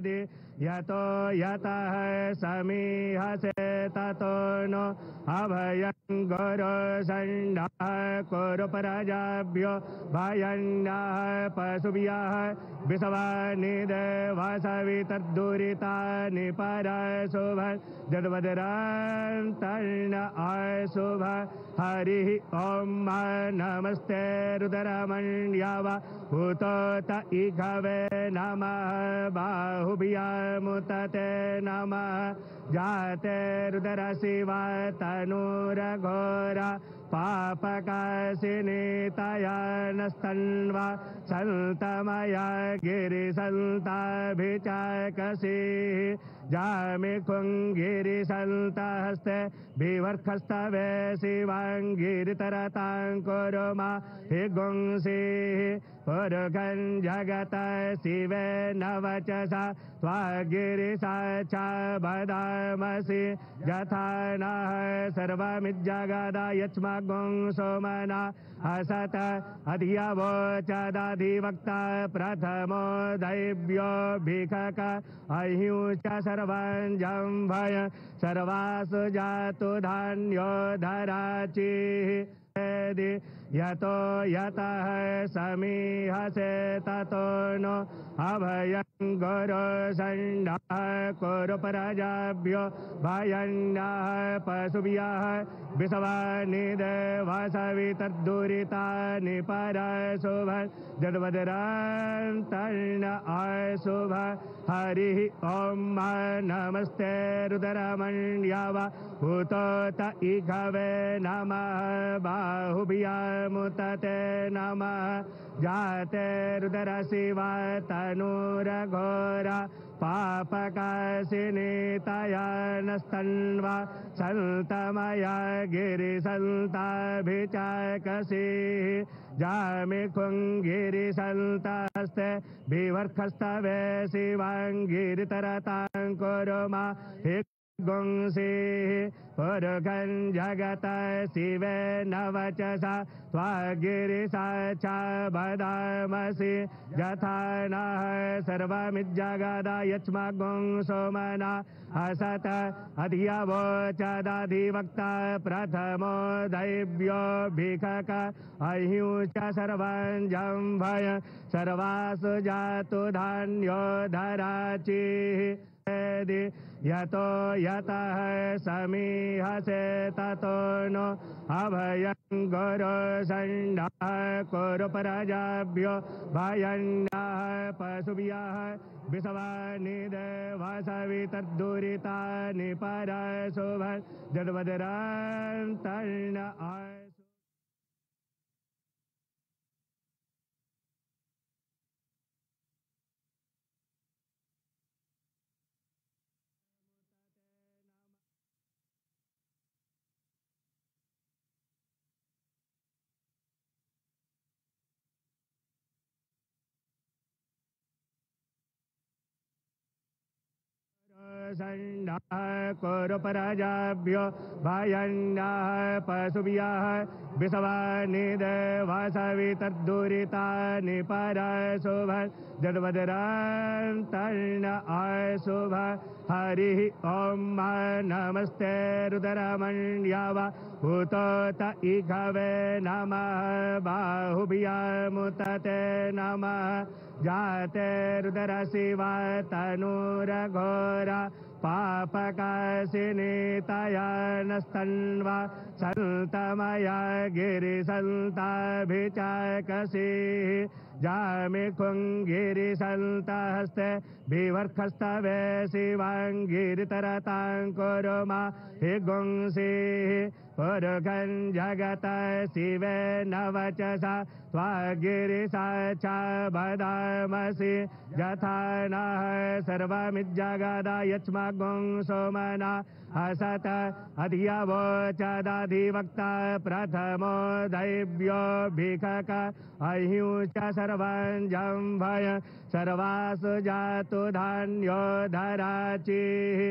वेदि यतो यतः समीहसे ततो नो अभयं गुरु संडः कुरु प्रजाभ्यो भयन्नः पशुभ्यः विषवानि देवासवितर्दुरितानि परशुभ जद्वदरान्तर्न अशुभ हरिः ॐ नमस्ते रुद्रमण्यव भूतोत इघवे नमः बाहुभ्यामुतते नमः जाते रुद्रशिवा तनूरघोरा पापकाशिनीतया नस्तन्वा सन्तमया गिरिसन्ताभिचाकसीः जामिखुङ्गिरिसन्तहस्ते विवर्खस्तवे शिवाङ्गिरितरतां कुरु मा हि गुंसीः पुरुषं जगत शिवे नवचसा त्वागिरिसाक्षा वदामसि यथा नः सर्वमिज्जगदायच्मगुं सोमना असत अधियवोचदाधिवक्ता प्रथमो दैव्यो भिखक अह्युच सर्वं जम्भय सर्वासु जातु धान्यो धराचिः यतो यतः समीहसे ततो नो अभयं गुरु संडः कुरु प्रजाभ्यो भयन्नः पशुभ्यः विषवानि देवासवितर्दुरितानि परशुभ जद्वदरान्तर्न अशुभ हरिः ॐ नमस्ते रुद्रमण्यव भूतोत इघवे नमः बाहुभ्यामुतते नमः जाते रुद्रशिवा तनूरघोरा पापकाशिनीतया नस्तन्वा सन्तमया गिरिसन्ताभिचाकसीः जामिखुङ्गिरिसन्तहस्ते विवर्खस्तवे शिवाङ्गिरितरतां कुरु मा हि गुंसीः पुरुषं जगत शिवे नवचसा त्वागिरिसाक्षा वदामसि यथा नः सर्वमिज्जगदायच्मगुं सोमना असत अधियवोचदाधिवक्ता प्रथमो दैव्यो भिखक अह्युच सर्वं जम्भय सर्वासु जातु धान्यो धराचिः यतो यतः समीहसे ततो नो अभयं गुरु संडः कुरु प्रजाभ्यो भयन्नः पशुभ्यः विषवानि देवासवितर्दुरितानि परशुभ जद्वदरान्तर्न संडः कुरु प्रजाभ्यो भयन्नः पशुभ्यः विषवानि देवासवितर्दुरितानि परशुभ जद्वदरान्तर्न अशुभ हरिः ॐ नमस्ते रुद्रमण्यव भूतोत इघवे नमः बाहुभ्यामुतते नमः जाते रुद्रशिवा तनूरघोरा पापकाशिनीतया नस्तन्वा सन्तमया गिरिसन्ताभिचाकसीः जामिखुङ्गिरिसन्तहस्ते विवर्खस्तवे शिवाङ्गिरितरतां कुरु मा हि गुंसीः पुरुषं जगत शिवे नवचसा त्वागिरिसाक्षा वदामसि यथा नः सर्वमिज्जगदायच्मगुं सोमना असत अधियवोचदाधिवक्ता प्रथमो दैव्यो भिखक अह्युच सर्वं जम्भय सर्वासु जातु धान्यो धराचिः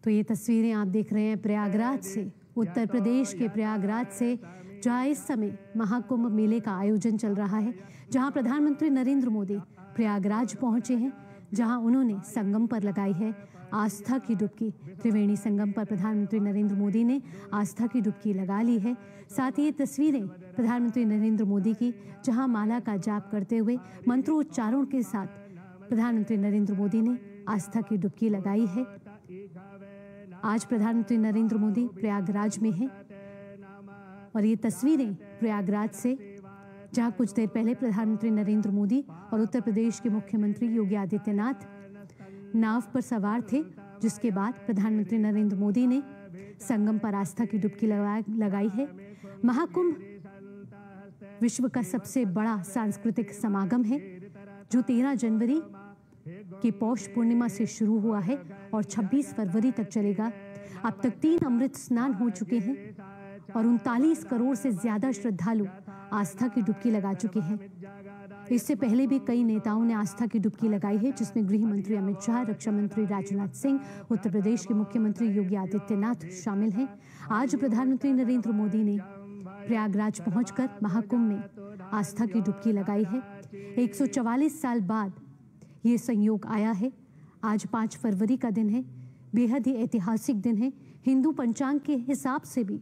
तो ये तस्वीरें आप देख रहे हैं प्रयागराज से, उत्तर प्रदेश के प्रयागराज से, जहां इस समय महाकुंभ मेले का आयोजन चल रहा है, जहां प्रधानमंत्री नरेंद्र मोदी प्रयागराज पहुंचे हैं, जहां उन्होंने संगम पर लगाई है आस्था की डुबकी। त्रिवेणी संगम पर प्रधानमंत्री नरेंद्र मोदी ने आस्था की डुबकी लगा ली है। साथ ही ये तस्वीरें प्रधानमंत्री नरेंद्र मोदी की, जहां माला का जाप करते हुए मंत्रोच्चारण के साथ प्रधानमंत्री नरेंद्र मोदी ने आस्था की डुबकी लगाई है। आज प्रधानमंत्री नरेंद्र मोदी प्रयागराज में हैं और ये तस्वीरें प्रयागराज से, जहां कुछ देर पहले प्रधानमंत्री नरेंद्र मोदी और उत्तर प्रदेश के मुख्यमंत्री योगी आदित्यनाथ नाव पर सवार थे, जिसके बाद प्रधानमंत्री नरेंद्र मोदी ने संगम पर आस्था की डुबकी लगाई है। महाकुंभ विश्व का सबसे बड़ा सांस्कृतिक समागम है, जो 13 जनवरी की पौष पूर्णिमा से शुरू हुआ है और 26 फरवरी तक चलेगा। अब तक 3 अमृत स्नान हो चुके हैं और 39 करोड़ से ज्यादा श्रद्धालु आस्था की डुबकी लगा चुके हैं। इससे पहले भी कई नेताओं ने आस्था की डुबकी लगाई है, जिसमें गृह मंत्री अमित शाह, रक्षा मंत्री राजनाथ सिंह, उत्तर प्रदेश के मुख्यमंत्री योगी आदित्यनाथ शामिल हैं। आज प्रधानमंत्री नरेंद्र मोदी ने प्रयागराज पहुंचकर महाकुंभ में आस्था की डुबकी लगाई है। 144 साल बाद ये संयोग आया है। आज 5 फरवरी का दिन है, बेहद ही ऐतिहासिक दिन है। हिंदू पंचांग के हिसाब से भी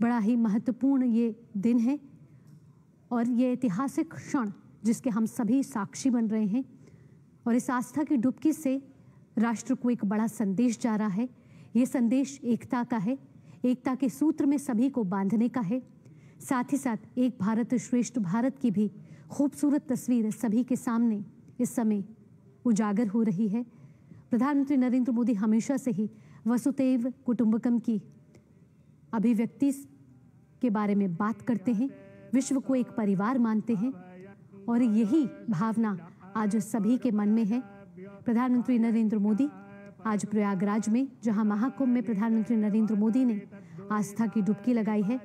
बड़ा ही महत्वपूर्ण ये दिन है और ये ऐतिहासिक क्षण जिसके हम सभी साक्षी बन रहे हैं। और इस आस्था की डुबकी से राष्ट्र को एक बड़ा संदेश जा रहा है। ये संदेश एकता का है, एकता के सूत्र में सभी को बांधने का है। साथ ही साथ एक भारत श्रेष्ठ भारत की भी खूबसूरत तस्वीर सभी के सामने इस समय उजागर हो रही है। प्रधानमंत्री नरेंद्र मोदी हमेशा से ही वसुधैव कुटुंबकम की अभिव्यक्ति के बारे में बात करते हैं, विश्व को एक परिवार मानते हैं और यही भावना आज सभी के मन में है। प्रधानमंत्री नरेंद्र मोदी आज प्रयागराज में, जहां महाकुंभ में प्रधानमंत्री नरेंद्र मोदी ने आस्था की डुबकी लगाई है।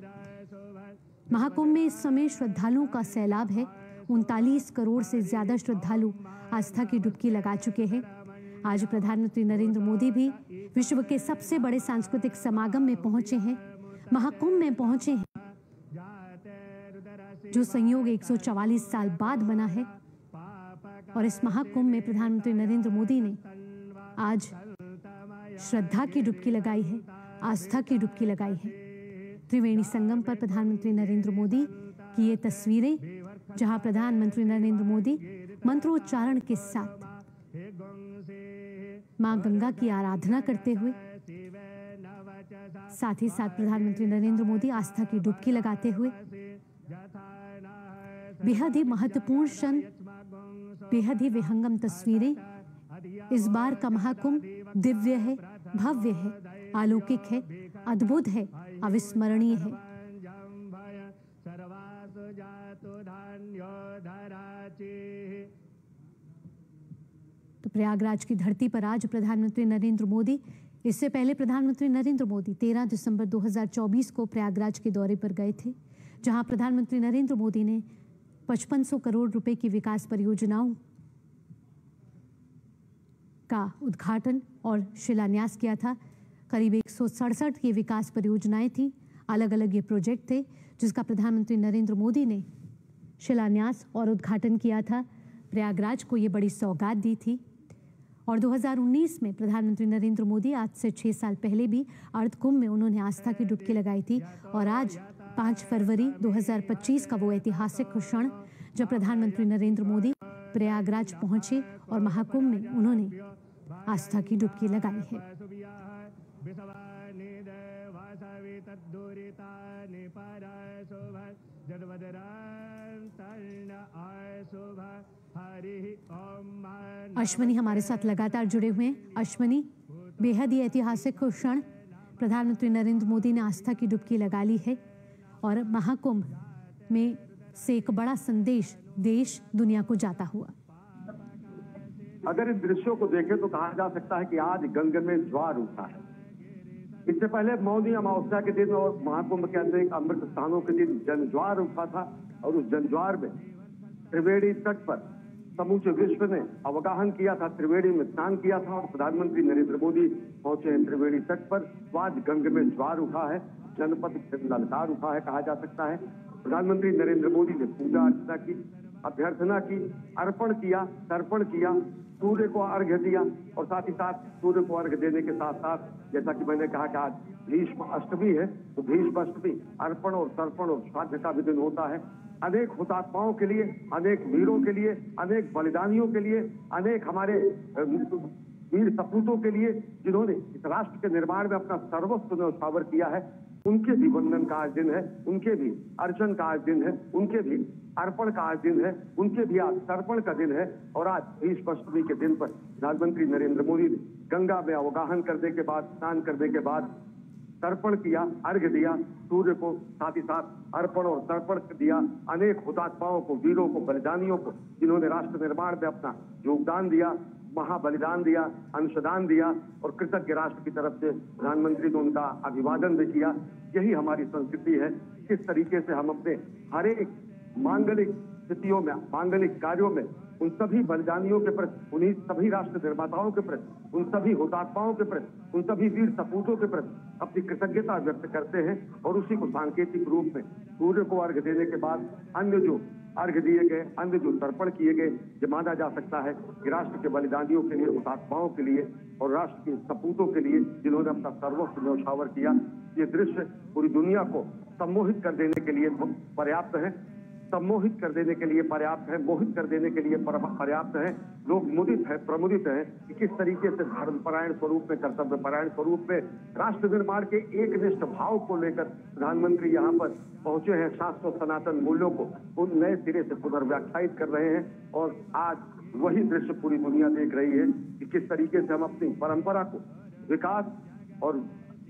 महाकुंभ में इस समय श्रद्धालुओं का सैलाब है। 39 करोड़ से ज्यादा श्रद्धालु आस्था की डुबकी लगा चुके हैं। आज प्रधानमंत्री नरेंद्र मोदी भी विश्व के सबसे बड़े सांस्कृतिक समागम में पहुंचे हैं, महाकुंभ में पहुंचे हैं, जो संयोग 144 साल बाद बना है। और इस महाकुंभ में प्रधानमंत्री नरेंद्र मोदी ने आज श्रद्धा की डुबकी लगाई है, आस्था की डुबकी लगाई है। त्रिवेणी संगम पर प्रधानमंत्री नरेंद्र मोदी की ये तस्वीरें, जहां प्रधानमंत्री नरेंद्र मोदी मंत्रोच्चारण के साथ मां गंगा की आराधना करते हुए, साथ ही साथ प्रधानमंत्री नरेंद्र मोदी आस्था की डुबकी लगाते हुए, बेहद ही महत्वपूर्ण क्षण, बेहद ही विहंगम तस्वीरें। इस बार का महाकुंभ दिव्य है, भव्य है, अलौकिक है, अद्भुत है, अविस्मरणीय है। तो प्रयागराज की धरती पर आज प्रधानमंत्री नरेंद्र मोदी, इससे पहले प्रधानमंत्री नरेंद्र मोदी 13 दिसंबर 2024 को प्रयागराज के दौरे पर गए थे, जहां प्रधानमंत्री नरेंद्र मोदी ने 5500 करोड़ रुपए की विकास परियोजनाओं का उद्घाटन और शिलान्यास किया था। करीब 167 की विकास परियोजनाएं थी, अलग अलग ये प्रोजेक्ट थे, जिसका प्रधानमंत्री नरेंद्र मोदी ने शिलान्यास और उद्घाटन किया था। प्रयागराज को ये बड़ी सौगात दी थी। और 2019 में प्रधानमंत्री नरेंद्र मोदी, आज से 6 साल पहले भी अर्ध कुंभ में उन्होंने आस्था की डुबकी लगाई थी। और आज 5 फरवरी 2025 का वो ऐतिहासिक क्षण, जब प्रधानमंत्री नरेंद्र मोदी प्रयागराज पहुंचे और महाकुंभ में उन्होंने आस्था की डुबकी लगाई है। अश्वनी हमारे साथ लगातार जुड़े हुए हैं। अश्वनी, बेहद ही ऐतिहासिक क्षण, प्रधानमंत्री नरेंद्र मोदी ने आस्था की डुबकी लगा ली है और महाकुंभ में से एक बड़ा संदेश देश दुनिया को जाता हुआ। अगर इन दृश्यों को देखें तो कहा जा सकता है कि आज गंगा में ज्वार उठा है। इससे पहले मौनी अमावस्या के दिन और महाकुंभ के अंदर एक अमृत स्थानों के दिन जनज्वार उठा था और उस जनज्वार में त्रिवेणी तट पर समूचे विश्व ने अवगाहन किया था, त्रिवेणी में स्नान किया था और प्रधानमंत्री नरेंद्र मोदी पहुंचे हैं त्रिवेणी तट पर। तो आज गंग में ज्वार उठा है, जनपद ललकार उठा है कहा जा सकता है। प्रधानमंत्री नरेंद्र मोदी ने पूजा अर्चना की, अभ्यर्थना की, अर्पण किया, तर्पण किया, सूर्य को अर्घ्य दिया और साथ ही साथ सूर्य को अर्घ्य देने के साथ साथ जैसा कि मैंने कहा कि आज भीष्म अष्टमी है, तो भीष्म अष्टमी अर्पण और तर्पण और श्राद्ध का भी दिन होता है। अनेक हुतात्माओं के लिए, अनेक वीरों के लिए, अनेक बलिदानियों के लिए, अनेक हमारे वीर सपूतों के लिए जिन्होंने इस राष्ट्र के निर्माण में अपना सर्वस्व न्यौछावर किया है, उनके भी वंदन का आज दिन है, उनके भी अर्चन का आज दिन है, उनके भी अर्पण का आज दिन है, उनके भी आज तर्पण का दिन है। और आज भीष्म अष्टमी के दिन पर प्रधानमंत्री नरेंद्र मोदी ने गंगा में अवगाहन करने के बाद, स्नान करने के बाद तर्पण किया, अर्घ्य दिया सूर्य को, साथ ही साथ अर्पण और तर्पण दिया अनेक हुतात्माओं को, वीरों को, बलिदानियों को, जिन्होंने राष्ट्र निर्माण में अपना योगदान दिया, महाबलिदान दिया, अंशदान दिया और कृतज्ञ राष्ट्र की तरफ से प्रधानमंत्री ने उनका अभिवादन भी किया। यही हमारी संस्कृति है। किस तरीके से हम अपने हर एक मांगलिक स्थितियों में, मांगलिक कार्यों में उन सभी बलिदानियों के प्रति, उन्हीं सभी राष्ट्र निर्माताओं के प्रति, उन सभी हुतात्माओं के प्रति, उन सभी वीर सपूतों के प्रति अपनी कृतज्ञता व्यक्त करते हैं। और उसी को सांकेतिक रूप में सूर्य को अर्घ्य देने के बाद अन्य जो अर्घ्य दिए गए, अन्य जो तर्पण किए गए, ये माना जा सकता है कि राष्ट्र के बलिदानियों के लिए, हुतात्माओं के लिए और राष्ट्र के सपूतों के लिए जिन्होंने अपना सर्वस्व न्यौछावर किया, ये दृश्य पूरी दुनिया को सम्मोहित कर देने के लिए पर्याप्त है, सम्मोहित कर देने के लिए पर्याप्त है, मोहित कर देने के लिए पर्याप्त है। लोग मुदित है, प्रमुदित है कि किस तरीके से धर्मपरायण स्वरूप में, कर्तव्यपरायण स्वरूप में राष्ट्र निर्माण के एकनिष्ठ भाव को लेकर प्रधानमंत्री यहाँ पर पहुंचे हैं। शाश्वत सनातन मूल्यों को उन नए सिरे से पुनर्व्याख्यायित कर रहे हैं और आज वही दृश्य पूरी दुनिया देख रही है कि किस तरीके से हम अपनी परंपरा को, विकास और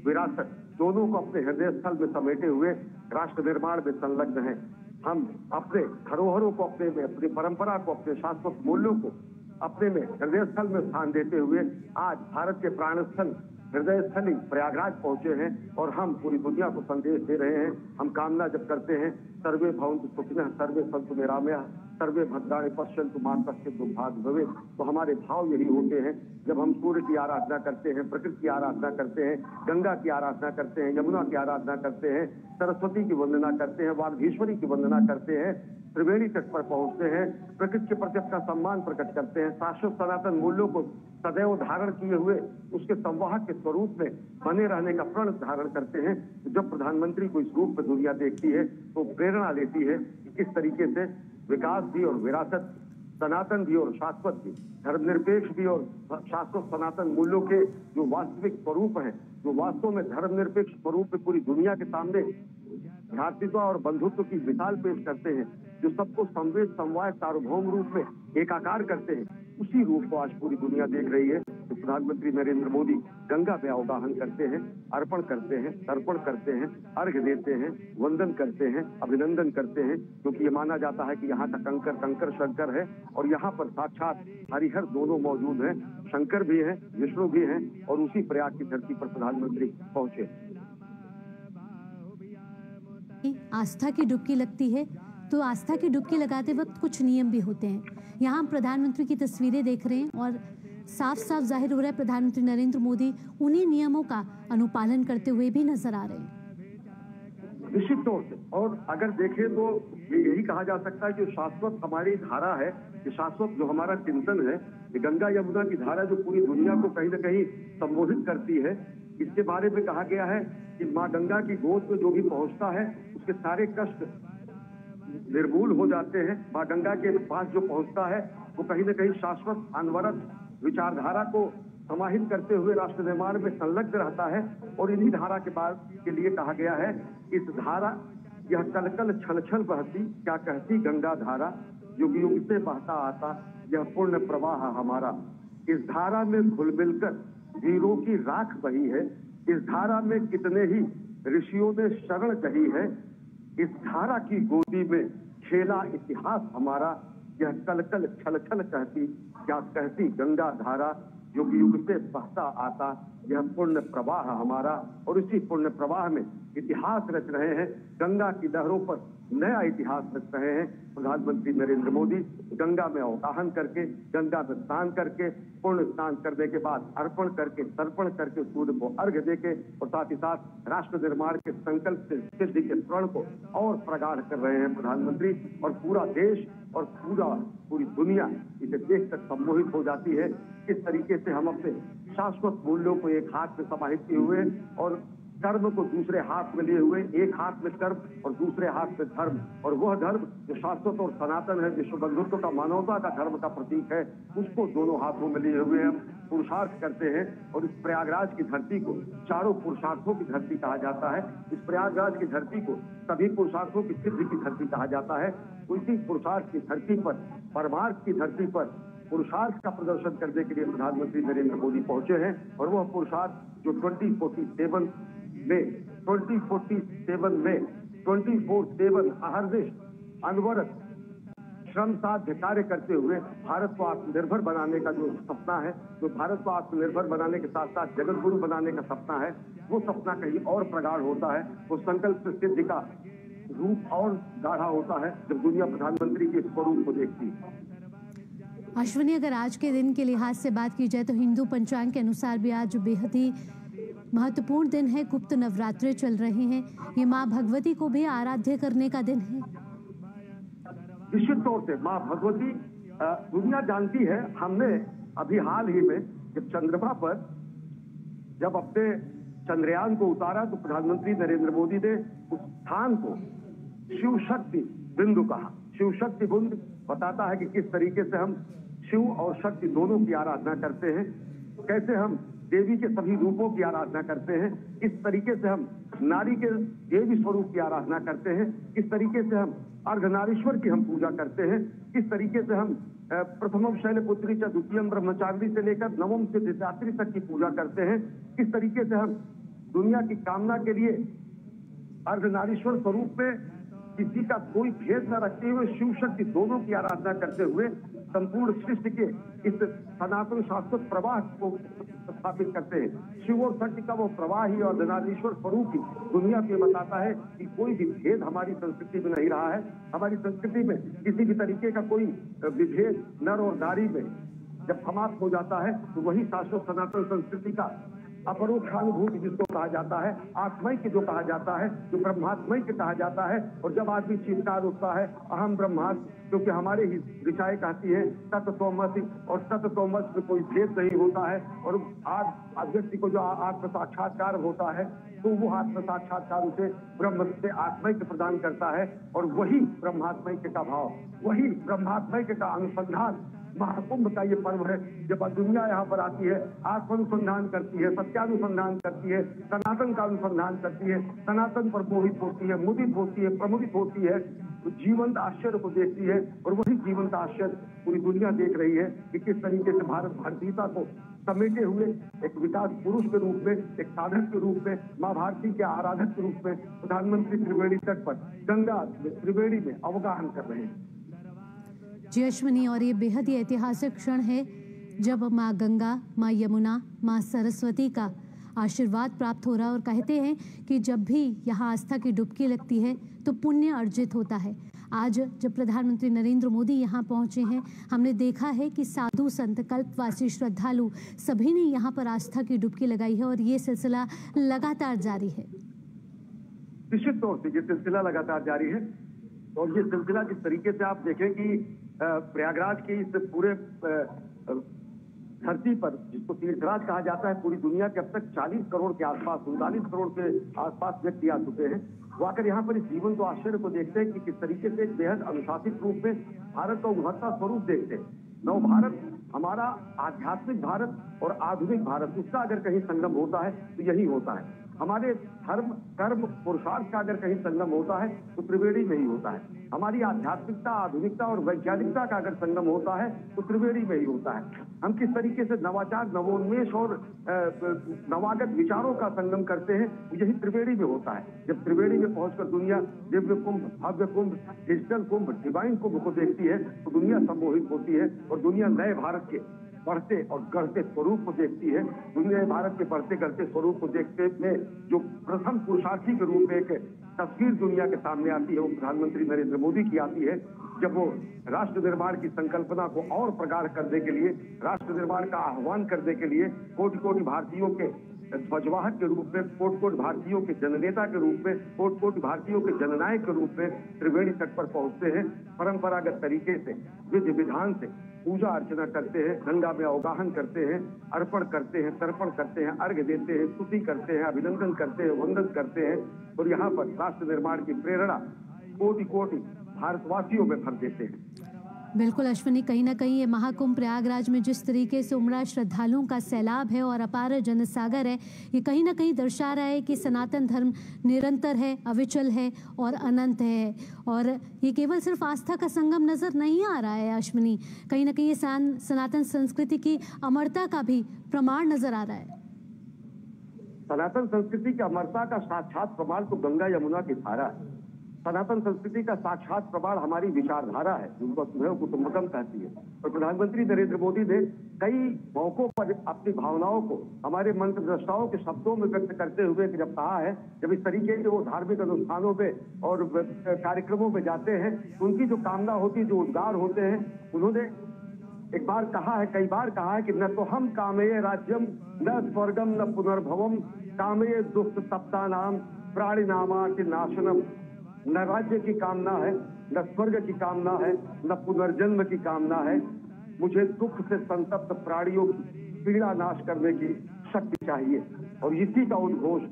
विरासत दोनों को अपने हृदय स्थल में समेटे हुए राष्ट्र निर्माण में संलग्न हैं। हम अपने धरोहरों को, अपनी परंपरा को, अपने शाश्वत मूल्यों को अपने में हृदय स्थल में स्थान देते हुए आज भारत के प्राण स्थल, हृदय स्थली प्रयागराज पहुंचे हैं और हम पूरी दुनिया को संदेश दे रहे हैं। हम कामना जब करते हैं सर्वे भवन्तु सुखिनः, सर्वे सन्तु निरामयाः, सर्वे भद्राणि पश्यन्तु मा कश्चित् दुर्भाग्यं भवेत्, तो हमारे भाव यही होते हैं। जब हम सूर्य की आराधना करते हैं, प्रकृति की आराधना करते हैं, गंगा की आराधना करते हैं, यमुना की आराधना करते हैं, सरस्वती की वंदना करते हैं, वागीश्वरी की वंदना करते हैं, त्रिवेणी तट पर पहुंचते हैं, प्रकृति के प्रति अपना सम्मान प्रकट करते हैं, शाश्वत सनातन मूल्यों को सदैव धारण किए हुए उसके संवाहक के स्वरूप में बने रहने का प्रण धारण करते हैं। जब प्रधानमंत्री को इस रूप में दुनिया देखती है तो प्रेरणा लेती है कि किस तरीके से विकास भी और विरासत, सनातन भी और शाश्वत भी, धर्मनिरपेक्ष भी और शाश्वत सनातन मूल्यों के जो वास्तविक स्वरूप हैं, जो वास्तव में धर्मनिरपेक्ष स्वरूप में पूरी दुनिया के सामने भ्रातृत्व और बंधुत्व की मिसाल पेश करते हैं, जो सबको संवेद, समवाय, सार्वभौम रूप में एकाकार करते हैं, उसी रूप को आज पूरी दुनिया देख रही है। तो प्रधानमंत्री नरेंद्र मोदी गंगा में अवगाहन करते हैं, अर्पण करते हैं, तर्पण करते हैं, अर्घ्य देते हैं, वंदन करते हैं, अभिनंदन करते हैं, क्योंकि ये माना जाता है कि यहाँ का कंकर कंकर शंकर है और यहाँ पर साक्षात हरिहर दोनों मौजूद हैं, शंकर भी हैं, विष्णु भी हैं और उसी प्रयाग की धरती पर प्रधानमंत्री पहुंचे। आस्था की डुबकी लगती है तो आस्था की डुबकी लगाते वक्त कुछ नियम भी होते हैं। यहाँ हम प्रधानमंत्री की तस्वीरें देख रहे हैं और साफ साफ जाहिर हो रहा है प्रधानमंत्री नरेंद्र मोदी उन्हीं नियमों का अनुपालन करते हुए भी नजर आ रहे हैं। निश्चित तौर से, और अगर देखें तो यही कहा जा सकता है कि शाश्वत हमारी धारा है, कि शाश्वत जो हमारा चिंतन है, कि गंगा यमुना की धारा जो पूरी दुनिया को कहीं न कहीं संबोधित करती है। इसके बारे में कहा गया है कि माँ गंगा की गोद में जो भी पहुंचता है उसके सारे कष्ट निर्मूल हो जाते हैं। माँ गंगा के पास जो पहुंचता है वो कहीं न कहीं शाश्वत अनवरत विचारधारा को समाहित करते हुए राष्ट्र निर्माण में संलग्न रहता है। और इन्हीं धारा के बाद के लिए कहा गया है, इस धारा यह कलकल छल छल बहती, क्या कहती गंगा धारा, युग युग से बहता आता यह पूर्ण प्रवाह हमारा। इस धारा में घुल मिलकर वीरों की राख बही है, इस धारा में कितने ही ऋषियों ने शरण कही है, इस धारा की गोदी में खेला इतिहास हमारा। यह कलकल छल छल कहती, क्या कहती गंगा धारा, युग युग से बहता आता यह पुण्य प्रवाह हमारा। और इसी पुण्य प्रवाह में इतिहास रच रहे हैं। गंगा की लहरों पर नया इतिहास रच रहे हैं प्रधानमंत्री नरेंद्र मोदी। गंगा में अवगाहन करके, गंगा में स्नान करके, पूर्ण स्नान करने के बाद अर्पण करके, तर्पण करके, सूर्य को अर्घ्य देके और साथ ही साथ राष्ट्र निर्माण के संकल्प से सिद्धि के प्रण को और प्रगाढ़ कर रहे हैं प्रधानमंत्री। और पूरा देश और पूरी दुनिया इसे देखकर सम्मोहित हो जाती है। किस तरीके से हम अपने शाश्वत मूल्यों को एक हाथ में समाहित किए हुए और कर्म को दूसरे हाथ में लिए हुए, एक हाथ में कर्म और दूसरे हाथ में धर्म, और वह धर्म जो शाश्वत और सनातन है, विश्व बंधुत्व का, मानवता का धर्म का प्रतीक है, उसको दोनों हाथों में लिए हुए हम पुरुषार्थ करते हैं। और इस प्रयागराज की धरती को चारों पुरुषार्थों की धरती कहा जाता है। इस प्रयागराज की धरती को सभी पुरुषार्थों की सिद्धि की धरती कहा जाता है। उसी पुरुषार्थ की धरती पर, परमार्थ की धरती पर पुरुषार्थ का प्रदर्शन करने के लिए प्रधानमंत्री नरेंद्र मोदी पहुंचे हैं। और वह पुरुषार्थ जो 2047 में 24/7 अहर्निश अनवरत श्रम साध्य कार्य करते हुए भारत को आत्मनिर्भर बनाने का जो सपना है, जो भारत को आत्मनिर्भर बनाने के साथ साथ जगत गुरु बनाने का सपना है, वो सपना कहीं और प्रगाढ़ होता है। वो संकल्प सिद्धि का रूप और गाढ़ा होता है जब दुनिया प्रधानमंत्री के स्वरूप को देखती है। अश्विनी, अगर आज के दिन के लिहाज से बात की जाए तो हिंदू पंचांग के अनुसार भी आज बेहद ही महत्वपूर्ण दिन है। गुप्त नवरात्रे चल रहे हैं। ये माँ भगवती को भी आराध्य करने का दिन है। निश्चित तौर से माँ भगवती दुनिया जानती है। हमने अभी हाल ही में जब चंद्रमा पर जब अपने चंद्रयान को उतारा तो प्रधानमंत्री नरेंद्र मोदी ने उस स्थान को शिव शक्ति बिंदु कहा। शिव शक्ति बिंदु बताता है कि किस तरीके से हम शिव और शक्ति दोनों की आराधना करते हैं, कैसे हम देवी के सभी रूपों की आराधना करते हैं, किस तरीके से हम नारी के देवी स्वरूप की आराधना करते हैं, किस तरीके से हम अर्धनारीश्वर की हम पूजा करते हैं, किस तरीके से हम प्रथमम शैलपुत्री च द्वितीयम ब्रह्मचारिणी से लेकर नवम से द्वितीयात्री तक की पूजा करते हैं, किस तरीके से हम दुनिया की कामना के लिए अर्धनारीश्वर स्वरूप में किसी का कोई भेद न रखते हुए शिव शक्ति दोनों की आराधना करते हुए संपूर्ण सृष्टि के इस सनातन शाश्वत प्रवाह को स्थापित करते हैं। शिव और शक्ति का वो प्रवाह ही और अर्धनारीश्वर स्वरूप ही दुनिया को बताता है कि कोई भी भेद हमारी संस्कृति में नहीं रहा है। हमारी संस्कृति में किसी भी तरीके का कोई विभेद नर और नारी में जब समाप्त हो जाता है तो वही शाश्वत सनातन संस्कृति का अपरोक्षानुभूति जिसको कहा जाता है, आत्मैक्य जो कहा जाता है, जो ब्रह्मात्मैक्य कहा जाता है। और जब आदमी चीत्कार उठता है अहम ब्रह्मास्मि, क्योंकि हमारे ही ऋचाएं कहती है तत्त्वमसि, और तत्त्वमसि में कोई भेद नहीं होता है। और आज व्यक्ति को जो आत्म साक्षात्कार होता है तो वो आत्म साक्षात्कार उसे ब्रह्म से आत्मैक्य प्रदान करता है। और वही ब्रह्मात्मैक्य का भाव, वही ब्रह्मात्मैक्य का अनुसंधान महाकुंभ का ये पर्व है। जब दुनिया यहाँ पर आती है, आत्मानुसंधान करती है, सत्यानुसंधान करती है, सनातन का अनुसंधान करती है, सनातन पर मोहित होती है, मुदित होती है, प्रमुदित होती है, तो जीवंत आश्चर्य को देखती है। और वही जीवंत आश्चर्य पूरी दुनिया देख रही है कि किस तरीके से भारत भारतीयता को समेटे हुए एक विकास पुरुष के रूप में, एक साधक के रूप में, माँ भारती के आराधक के रूप में प्रधानमंत्री त्रिवेणी तट पर गंगा त्रिवेणी में अवगाहन कर रहे हैं। जी अश्विनी, और ये बेहद ही ऐतिहासिक क्षण है जब माँ गंगा, माँ यमुना, माँ सरस्वती का आशीर्वाद प्राप्त हो रहा है। और कहते हैं कि जब भी यहाँ आस्था की डुबकी लगती है तो पुण्य अर्जित होता है। आज जब प्रधानमंत्री नरेंद्र मोदी यहाँ पहुँचे हैं, हमने देखा है कि साधु संत, कल्पवासी, श्रद्धालु सभी ने यहाँ पर आस्था की डुबकी लगाई है और ये सिलसिला लगातार जारी है। निश्चित तौर से ये सिलसिला लगातार जारी है। और ये सिलसिला जिस तरीके से आप देखें कि प्रयागराज की इस पूरे धरती पर, जिसको तीर्थराज कहा जाता है, पूरी दुनिया के अब तक 40 करोड़ के आसपास, 39 करोड़ के आसपास व्यक्ति आ चुके हैं। वो आकर यहाँ पर इस जीवन को आश्चर्य को देखते हैं कि किस तरीके से एक बेहद अनुशासित रूप में भारत का उभरता स्वरूप देखते हैं। नव भारत, हमारा आध्यात्मिक भारत और आधुनिक भारत, उसका अगर कहीं संगम होता है तो यही होता है। हमारे धर्म, कर्म, पुरुषार्थ का अगर कहीं संगम होता है तो त्रिवेणी में ही होता है। हमारी आध्यात्मिकता, आधुनिकता और वैज्ञानिकता का अगर संगम होता है तो त्रिवेणी में ही होता है। हम किस तरीके से नवाचार, नवोन्मेष और नवागत विचारों का संगम करते हैं, यही त्रिवेणी में होता है। जब त्रिवेणी में पहुंचकर दुनिया दिव्य कुंभ, भव्य कुंभ, डिजिटल कुंभ, डिवाइन कुंभ को देखती है तो दुनिया सम्मोहित होती है। और दुनिया नए भारत के बढ़ते और गढ़ते स्वरूप को देखती है। दुनिया भारत के बढ़ते गढ़ते स्वरूप को देखते में जो प्रथम पुरुषार्थी के रूप में एक तस्वीर दुनिया के सामने आती है वो प्रधानमंत्री नरेंद्र मोदी की आती है, जब वो राष्ट्र निर्माण की संकल्पना को और प्रगाढ़ करने के लिए, राष्ट्र निर्माण का आह्वान करने के लिए कोटि कोटि भारतीयों के ध्वजवाहक के रूप में, कोटि कोटि भारतीयों के जननेता के रूप में, कोटि कोटि भारतीयों के जननायक के रूप में त्रिवेणी तट पर पहुंचते हैं। परंपरागत तरीके से, विधि विधान से पूजा अर्चना करते हैं, गंगा में अवगाहन करते हैं, अर्पण करते हैं, तर्पण करते हैं, अर्घ्य देते हैं, स्तुति करते हैं, अभिनंदन करते हैं, वंदन करते हैं और यहाँ पर राष्ट्र निर्माण की प्रेरणा कोटि कोटि भारतवासियों में भर देते हैं। बिल्कुल अश्विनी, कहीं ना कहीं ये महाकुंभ प्रयागराज में जिस तरीके से उमड़ा श्रद्धालुओं का सैलाब है और अपार जनसागर है, ये कहीं ना कहीं दर्शा रहा है कि सनातन धर्म निरंतर है, अविचल है और अनंत है। और ये केवल सिर्फ आस्था का संगम नजर नहीं आ रहा है अश्विनी, कहीं ना कहीं ये सनातन संस्कृति की अमरता का भी प्रमाण नजर आ रहा है। सनातन संस्कृति की अमरता का साक्षात प्रमाण तो गंगा यमुना की धारा है। सनातन संस्कृति का साक्षात प्रमाण हमारी विचारधारा है, जिसको वसुधैव कुटुंबकम कहती है। और प्रधानमंत्री नरेंद्र मोदी ने कई मौकों पर अपनी भावनाओं को हमारे मंत्रद्रष्टाओं के शब्दों में व्यक्त करते हुए जब कहा है, जब इस तरीके के वो धार्मिक अनुष्ठानों पे और कार्यक्रमों में जाते हैं, उनकी जो कामना होती है, जो उद्गार होते हैं, उन्होंने एक बार कहा है, कई बार कहा है कि न तो हम कामये राज्यम न स्वर्गम न पुनर्भवम कामये दुष्ट तप्ता नाम प्राणी नामाति नाशनम। न राज्य की कामना है, न स्वर्ग की कामना है, न पुनर्जन्म की कामना है। मुझे दुख से संतप्त प्राणियों की पीड़ा नाश करने की शक्ति चाहिए। और इसी का उद्घोष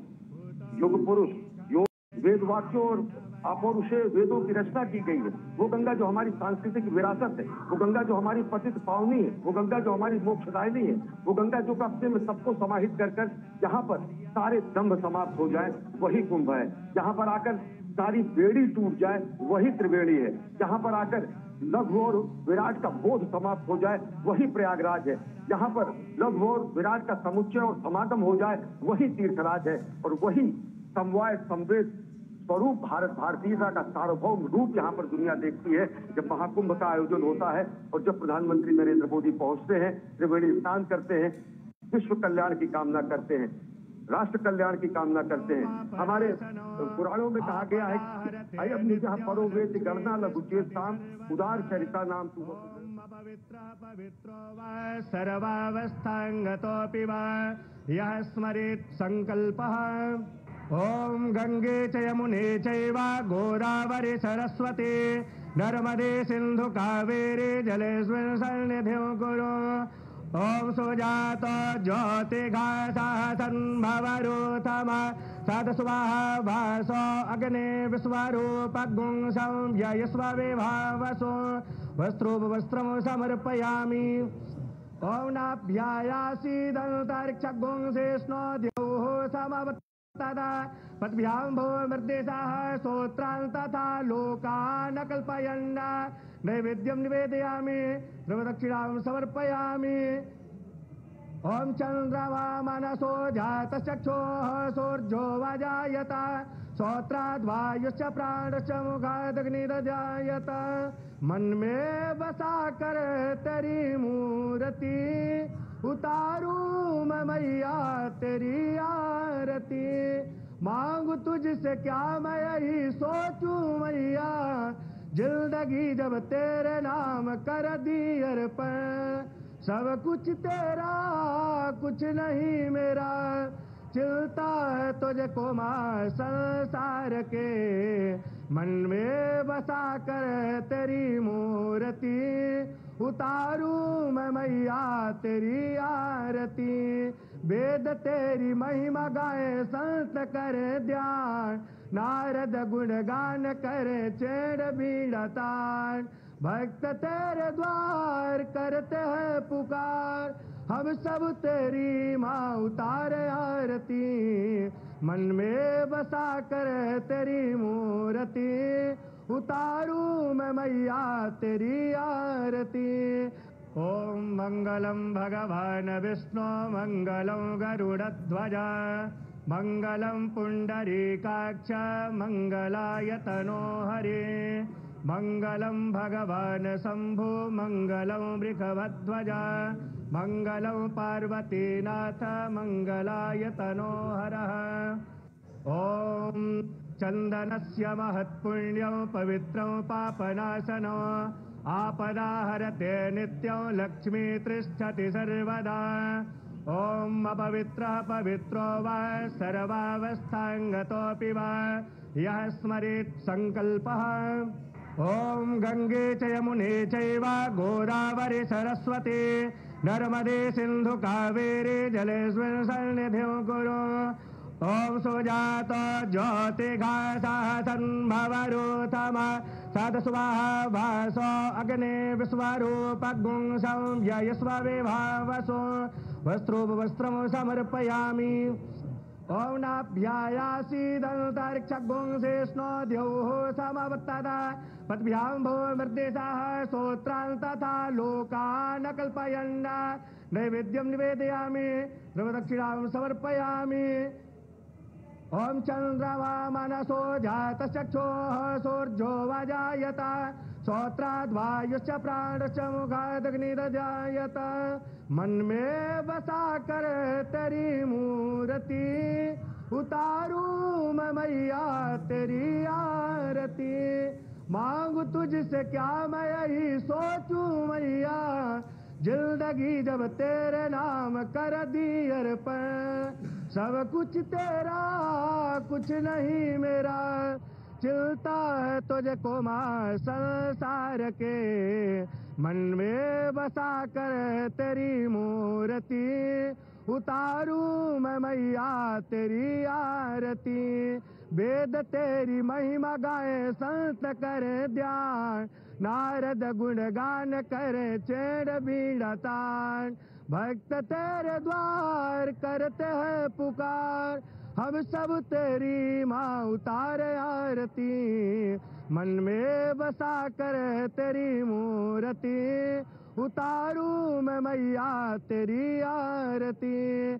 युग पुरुष, योग, वेद वाक्यों और अपौरुषेय वेदों की रचना की गई है। वो गंगा जो हमारी सांस्कृतिक विरासत है, वो गंगा जो हमारी पतित पावनी है, वो गंगा जो हमारी मोक्षदायिनी है, वो गंगा जो अपने में सबको समाहित कर कर जहाँ पर सारे दंभ समाप्त हो जाए वही कुंभ है। जहाँ पर आकर सारी बेड़ी टूट जाए वही त्रिवेणी है। जहाँ पर आकर लघु और विराट का बोध समाप्त हो जाए वही प्रयागराज है। जहाँ पर लघु और विराट का समुच्चय और समागम हो जाए वही तीर्थराज है। और वही समवाय संवेद स्वरूप भारत भारतीयता का सार्वभौम रूप यहाँ पर दुनिया देखती है जब महाकुंभ का आयोजन होता है और जब प्रधानमंत्री नरेंद्र मोदी पहुंचते हैं, त्रिवेणी स्नान करते हैं, विश्व कल्याण की कामना करते हैं, राष्ट्र कल्याण की कामना करते हैं। हमारे पुराणों में कहा गया है कि अयम निजः परो वेति गणना लघुचेताम उदार चरिता नाम तु पवित्रो वा सर्वावस्थांगतोऽपि वा यः स्मरेत् संकल्पः। ओम गंगे च यमुने चैव गोदावरी सरस्वती नर्मदे सिंधु कावेरी जलेस्मिन् सन्निधिं कुरु। ओम सुजात ज्योतिघासः सन्भवरूथम सदस्वाहा भासो अग्ने विश्वरूपगुं संयस्व विभावसो वस्त्रोपवस्त्रं समर्पयामि। ओम नाभ्यायासीदन्तरिक्षगुं शेष्णो द्यौः समवत्तदा पद्भ्यां भूमिर्देशाः स्तोत्रान् तथा लोकान् कल्पयन् नैवेद्यं निवेदयामि द्रवदक्षिणां समर्पयामि। ओम चंद्रमा मनसो जातश्चक्षुः सूर्यो वजायत श्रोत्राद्वायुश्च प्राणश्च मुखादग्निरजायत। मन में बसा कर तेरी मूर्ति उतारूं मैं मैया तेरी आरती। मांगू तुझसे क्या मैं यही सोचूं मैया जिंदगी जब तेरे नाम कर दी अर्पण। सब कुछ तेरा कुछ नहीं मेरा चिलता है तुझको माँ संसार के। मन में बसा कर तेरी मूर्ति उतारूं मैं मैया तेरी आरती। वेद तेरी महिमा गाए संत करे ध्यान नारद गुणगान करे चेड़ बीड़ा तान। भक्त तेरे द्वार करते हैं पुकार हम सब तेरी माँ उतारे आरती। मन में बसा कर तेरी मूर्ति उतारूं मैं मैया तेरी आरती। ओम मंगलम भगवान विष्णु मंगलम गरुड़ध्वज मंगलम पुंडरीकाक्ष मंगलाय तनो हरे। मंगलम भगवान शंभु मंगलम वृषभध्वज मंगलम पार्वतीनाथ मंगलाय तनो हरः। ओम चन्दनस्य महत्पुण्यं पवित्रं पापनाशनो आपदा हरते नित्यं लक्ष्मी तिष्ठति सर्वदा। ॐ अपवित्रः पवित्रो वा सर्वावस्थाङ्गतोऽपि वा यः स्मरेत् सङ्कल्पः। ॐ गङ्गे च यमुने चैव गोदावरि सरस्वती नर्मदे सिन्धु कावेरी जलेऽस्मिन् सन्निधिं कुरु। ॐ सुजातो ज्योतिघासः सन्भवरूथमा सदस्वाहा भासो अग्ने विश्वरूपगुंसं व्ययस्वविभावसो वस्त्रोपवस्त्रं समर्पयामि। ॐ नाभ्यायासीदन्तरिक्षगुंसेष्णो द्यौः समवत्तदा पद्भ्यां भो मृद्देशाः स्तोत्रान् तथा लोकान् कल्पयन् नैवेद्यं निवेदयामि द्रवदक्षिणां समर्पयामि। ॐ चन्द्रमा मनसो जातचक्षुः सूर्यो वजायत श्रोत्राद्वायुश्च प्राणश्च मुखादग्निर्जायत। मन में बसा कर तेरी मूर्ति उतारू मैं मैया तेरी आरती। मांगू तुझसे क्या मैं यही सोचूं मैया जिंदगी जब तेरे नाम कर दी अर्पण। सब कुछ तेरा कुछ नहीं मेरा चिलता है तुझे को मां संसार के। मन में बसा कर तेरी मूर्ति उतारू मैं मैया तेरी आरती। वेद तेरी महिमा गाए संत करे ध्यान नारद गुणगान करे चेड़ बीड़ा तान। भक्त तेरे द्वार करते हैं पुकार हम सब तेरी माँ उतारे आरती। मन में बसा कर तेरी मूर्ति उतारू मैं मैया तेरी आरती।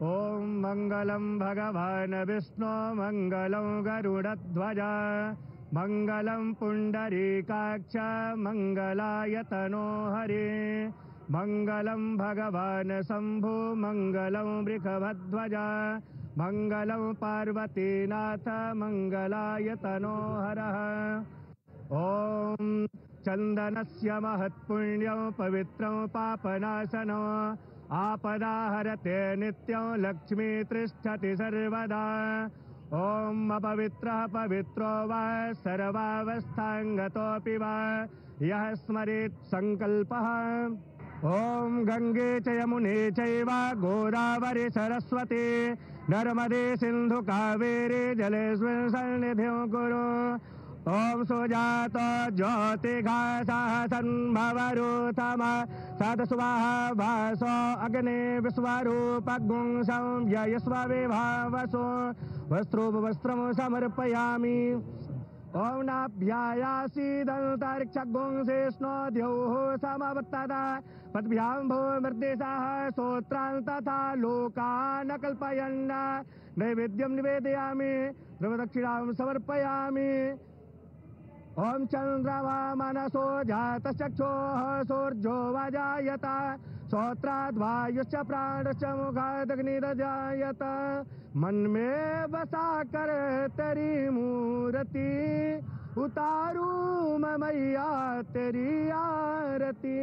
ओम मंगलम भगवान विष्णु मंगलम गरुड़ध्वज मंगलम पुंडरीकाक्ष मंगलायतनो हरे। मंगलम भगवान शंभु मंगलम वृषभध्वज मंगलम पार्वतीनाथ मंगलायतनो हरः। ओम चंदनस्य महत्पुण्यं पवित्रं पापनाशनो आपदा हरते नित्यं लक्ष्मी तिष्ठति सर्वदा। ॐ अपवित्रः पवित्रो वा सर्वावस्थाङ्गतोऽपि वा यः स्मरेत् सङ्कल्पः। ॐ गङ्गे च यमुने चैव गोदावरि सरस्वती नर्मदे सिन्धु कावेरी जलेऽस्मिन् सन्निधिं कुरु। ॐ सुजातो ज्योतिघासः सन्भवरूथमा सदस्वाहा भासो अग्ने विश्वरूपगुंसं व्ययस्वविभावसो वस्त्रोपवस्त्रं समर्पयामि। ॐ नाभ्यायासीदन्तरिक्षगुंसेष्णो द्यौः समवत्तदा पद्भ्यां भो मृद्देशाः स्तोत्रान् तथा लोकान् कल्पयन् नैवेद्यं निवेदयामि द्रवदक्षिणां समर्पयामि। ॐ चन्द्रमा मनसो जातचक्षुः सूर्यो वजायत श्रोत्राद्वायुश्च प्राणश्च मुखादग्निर्जायत। मन में बसा कर तेरी मूर्ति उतारू मैं मैया तेरी आरती।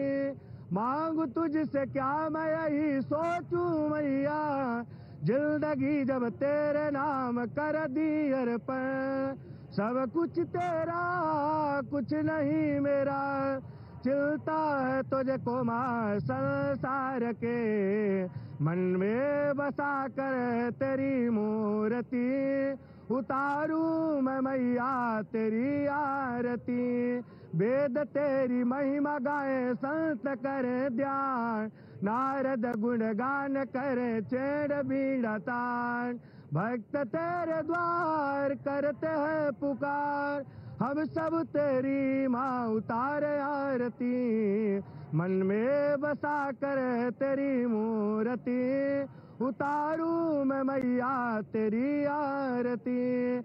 मांगू तुझसे क्या मैं यही सोचूं मैया जिंदगी जब तेरे नाम कर दी अर्पण। सब कुछ तेरा कुछ नहीं मेरा चिलता है तुझे को मां संसार के। मन में बसा कर तेरी मूर्ति उतारू मैं मैया तेरी आरती। वेद तेरी महिमा गाए संत करे ध्यान नारद गुणगान करे चेड़ बीड़ा तान। भक्त तेरे द्वार करते हैं पुकार हम सब तेरी माँ उतारे आरती। मन में बसा कर तेरी मूर्ति उतारू मैं मैया तेरी आरती।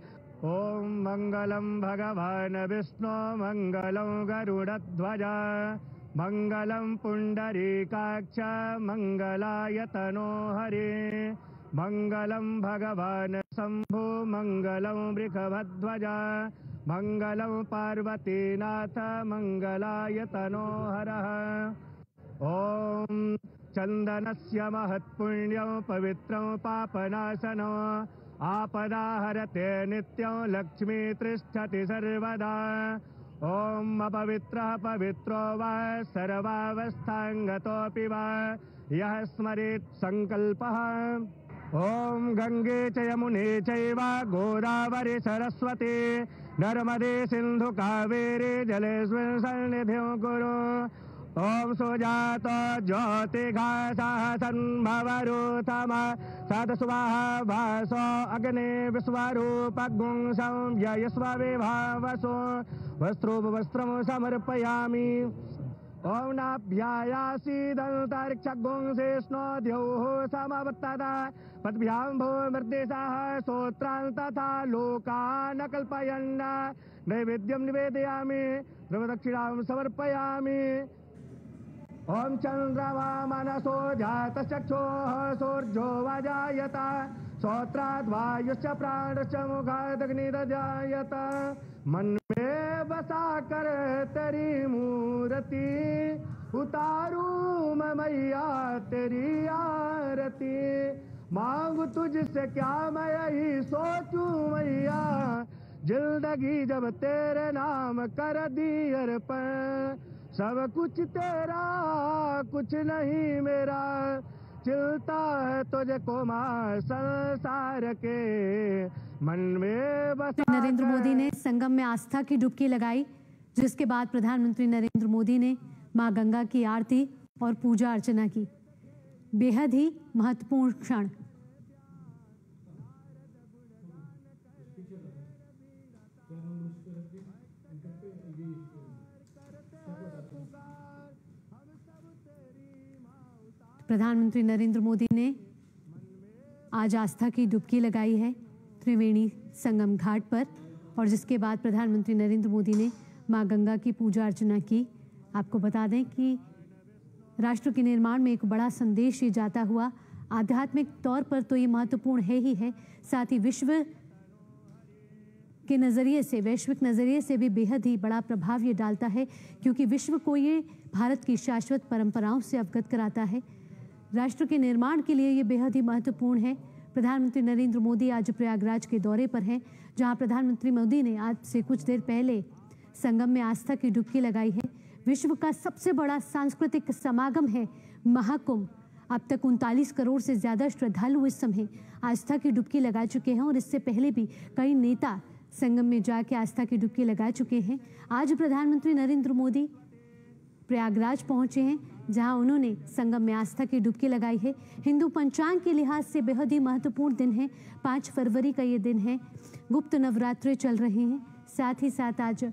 ओम मंगलम भगवान विष्णु मंगलम गरुड़ध्वज मंगलम पुंडरीकाक्ष मंगलायतनो हरे। मंगलम भगवान शंभो मंगलम वृषभध्वज मंगलम पार्वतीनाथ मंगलाय तनोहरः। ओम चंदनस्य महत्पुण्यं पवित्रं पापनाशनं आपदाहरते नित्यं लक्ष्मी तिष्ठति सर्वदा। ओम अपवित्रः पवित्रो वा सर्वावस्थांगतोऽपि वा यः स्मरेत् संकल्पः। ओम गंगे च यमुने चैव गोदावरी सरस्वती नर्मदे सिंधु कावेरी जलेस्मिन् सन्निधिं कुरु। ओम सुजात ज्योतिघासः सन्भवरूथम सतस्वाहा भासो अग्ने विश्वरूपगुं संयस्व विभावसो वस्त्रोपवस्त्रं समर्पयामि। ओम नाभ्यायासीदन्तरिक्षगुं शेष्णो द्यौः समवत्तदा पद्भ्यां भूमिर्देशाः स्तोत्रान् तथा लोकान् कल्पयन् नैवेद्यं निवेदयामि ध्रुवदक्षिणां समर्पयामि। ओम चंद्रमा मनसो जातचक्षुः सूर्यो वजायत श्रोत्राद् वायुश्च प्राणश्च मुखादग्निर्जायत। मन में बसा कर तेरी मूर्ति उतारू मैं मैया तेरी आरती। मांगू तुझसे क्या मैं यही सोचूं मैया जिंदगी जब तेरे नाम कर दी अर्पण। सब कुछ तेरा कुछ नहीं मेरा चिलता है तुझको मां संसार के मन में बस। नरेंद्र मोदी ने संगम में आस्था की डुबकी लगाई, जिसके बाद प्रधानमंत्री नरेंद्र मोदी ने मां गंगा की आरती और पूजा अर्चना की। बेहद ही महत्वपूर्ण क्षण। प्रधानमंत्री नरेंद्र मोदी ने आज आस्था की डुबकी लगाई है त्रिवेणी संगम घाट पर, और जिसके बाद प्रधानमंत्री नरेंद्र मोदी ने मां गंगा की पूजा अर्चना की। आपको बता दें कि राष्ट्र के निर्माण में एक बड़ा संदेश ये जाता हुआ आध्यात्मिक तौर पर तो ये महत्वपूर्ण है ही है, साथ ही विश्व के नज़रिए से, वैश्विक नज़रिए से भी बेहद ही बड़ा प्रभाव ये डालता है, क्योंकि विश्व को ये भारत की शाश्वत परंपराओं से अवगत कराता है। राष्ट्र के निर्माण के लिए ये बेहद ही महत्वपूर्ण है। प्रधानमंत्री नरेंद्र मोदी आज प्रयागराज के दौरे पर हैं, जहां प्रधानमंत्री मोदी ने आज से कुछ देर पहले संगम में आस्था की डुबकी लगाई है। विश्व का सबसे बड़ा सांस्कृतिक समागम है महाकुंभ। अब तक 39 करोड़ से ज़्यादा श्रद्धालु इस समय आस्था की डुबकी लगा चुके हैं, और इससे पहले भी कई नेता संगम में जाके आस्था की डुबकी लगा चुके हैं। आज प्रधानमंत्री नरेंद्र मोदी प्रयागराज पहुंचे हैं, जहां उन्होंने संगम में आस्था की डुबकी लगाई है। हिंदू पंचांग के लिहाज से बेहद ही महत्वपूर्ण दिन है। 5 फरवरी का ये दिन है। गुप्त नवरात्रे चल रहे हैं, साथ ही साथ आज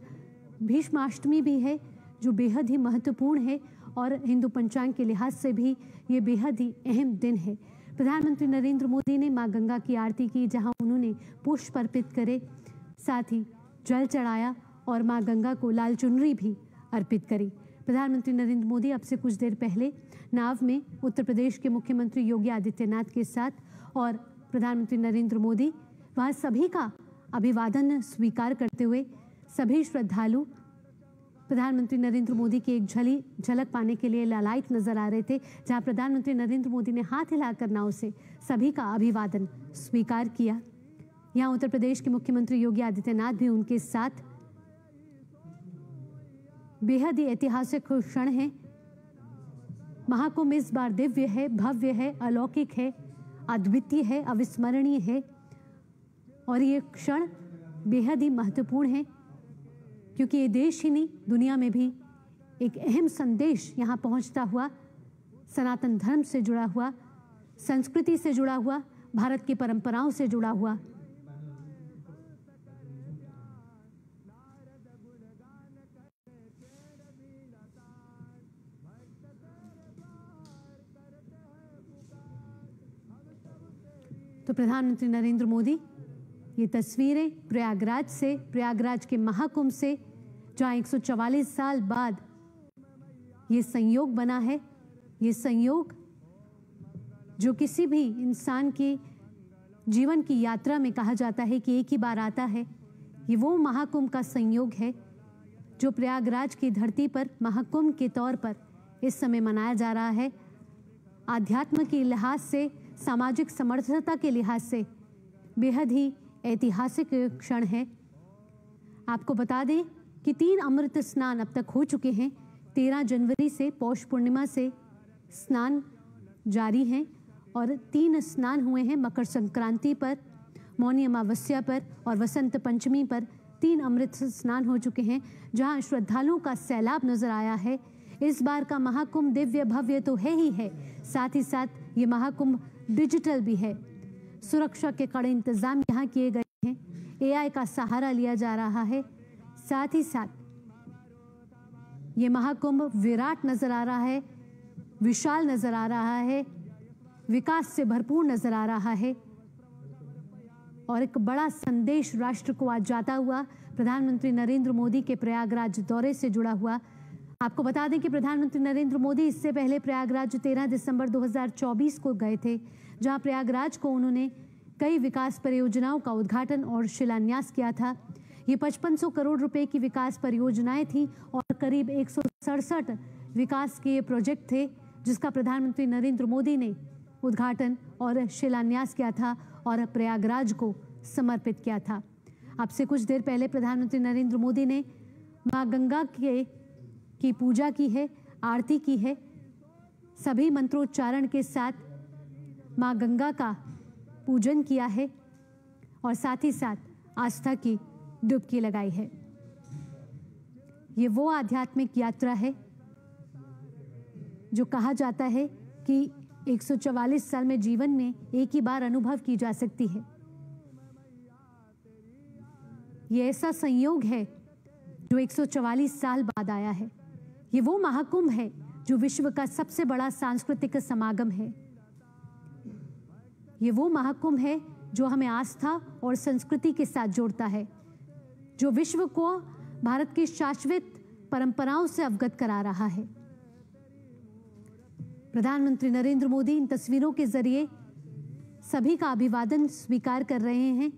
भीष्माष्टमी भी है, जो बेहद ही महत्वपूर्ण है, और हिंदू पंचांग के लिहाज से भी ये बेहद ही अहम दिन है। प्रधानमंत्री नरेंद्र मोदी ने मां गंगा की आरती की, जहां उन्होंने पुष्प अर्पित करे, साथ ही जल चढ़ाया और मां गंगा को लाल चुनरी भी अर्पित करी। प्रधानमंत्री नरेंद्र मोदी अब से कुछ देर पहले नाव में उत्तर प्रदेश के मुख्यमंत्री योगी आदित्यनाथ के साथ, और प्रधानमंत्री नरेंद्र मोदी वहाँ सभी का अभिवादन स्वीकार करते हुए सभी श्रद्धालु प्रधानमंत्री नरेंद्र मोदी की एक झलक पाने के लिए लालायित नजर आ रहे थे, जहां प्रधानमंत्री नरेंद्र मोदी ने हाथ हिलाकर नाव से सभी का अभिवादन स्वीकार किया। यहाँ उत्तर प्रदेश के मुख्यमंत्री योगी आदित्यनाथ भी उनके साथ। बेहद ही ऐतिहासिक क्षण है। महाकुंभ इस बार दिव्य है, भव्य है, अलौकिक है, अद्वितीय है, अविस्मरणीय है, और ये क्षण बेहद ही महत्वपूर्ण है, क्योंकि ये देश ही नहीं दुनिया में भी एक अहम संदेश यहाँ पहुँचता हुआ, सनातन धर्म से जुड़ा हुआ, संस्कृति से जुड़ा हुआ, भारत की परंपराओं से जुड़ा हुआ। तो प्रधानमंत्री नरेंद्र मोदी ये तस्वीरें प्रयागराज से, प्रयागराज के महाकुंभ से, जहाँ 144 साल बाद ये संयोग बना है। ये संयोग जो किसी भी इंसान के जीवन की यात्रा में कहा जाता है कि एक ही बार आता है, ये वो महाकुंभ का संयोग है जो प्रयागराज की धरती पर महाकुंभ के तौर पर इस समय मनाया जा रहा है। आध्यात्म के लिहाज से, सामाजिक समर्थता के लिहाज से बेहद ही ऐतिहासिक क्षण है। आपको बता दें कि 3 अमृत स्नान अब तक हो चुके हैं। 13 जनवरी से पौष पूर्णिमा से स्नान जारी हैं और 3 स्नान हुए हैं। मकर संक्रांति पर, मौनी अमावस्या पर और वसंत पंचमी पर 3 अमृत स्नान हो चुके हैं, जहां श्रद्धालुओं का सैलाब नजर आया है। इस बार का महाकुंभ दिव्य भव्य तो है ही है, साथ ही साथ ये महाकुंभ डिजिटल भी है। सुरक्षा के कड़े इंतजाम यहाँ किए गए हैं। AI का सहारा लिया जा रहा है। साथ ही साथ ये महाकुंभ विराट नजर आ रहा है, विशाल नजर आ रहा है, विकास से भरपूर नजर आ रहा है और एक बड़ा संदेश राष्ट्र को आज जाता हुआ प्रधानमंत्री नरेंद्र मोदी के प्रयागराज दौरे से जुड़ा हुआ। आपको बता दें कि प्रधानमंत्री नरेंद्र मोदी इससे पहले प्रयागराज 13 दिसंबर 2024 को गए थे, जहां प्रयागराज को उन्होंने कई विकास परियोजनाओं का उद्घाटन और शिलान्यास किया था। ये 5500 करोड़ रुपए की विकास परियोजनाएं थी और करीब 167 विकास के प्रोजेक्ट थे, जिसका प्रधानमंत्री नरेंद्र मोदी ने उद्घाटन और शिलान्यास किया था और प्रयागराज को समर्पित किया था। अब से कुछ देर पहले प्रधानमंत्री नरेंद्र मोदी ने मां गंगा की पूजा की है, आरती की है। सभी मंत्रोच्चारण के साथ मां गंगा का पूजन किया है और साथ ही साथ आस्था की डुबकी लगाई है। ये वो आध्यात्मिक यात्रा है जो कहा जाता है कि 144 साल में जीवन में एक ही बार अनुभव की जा सकती है। ये ऐसा संयोग है जो 144 साल बाद आया है। ये वो महाकुंभ है जो विश्व का सबसे बड़ा सांस्कृतिक समागम है। ये वो महाकुंभ है जो हमें आस्था और संस्कृति के साथ जोड़ता है, जो विश्व को भारत की शाश्वत परंपराओं से अवगत करा रहा है। प्रधानमंत्री नरेंद्र मोदी इन तस्वीरों के जरिए सभी का अभिवादन स्वीकार कर रहे हैं।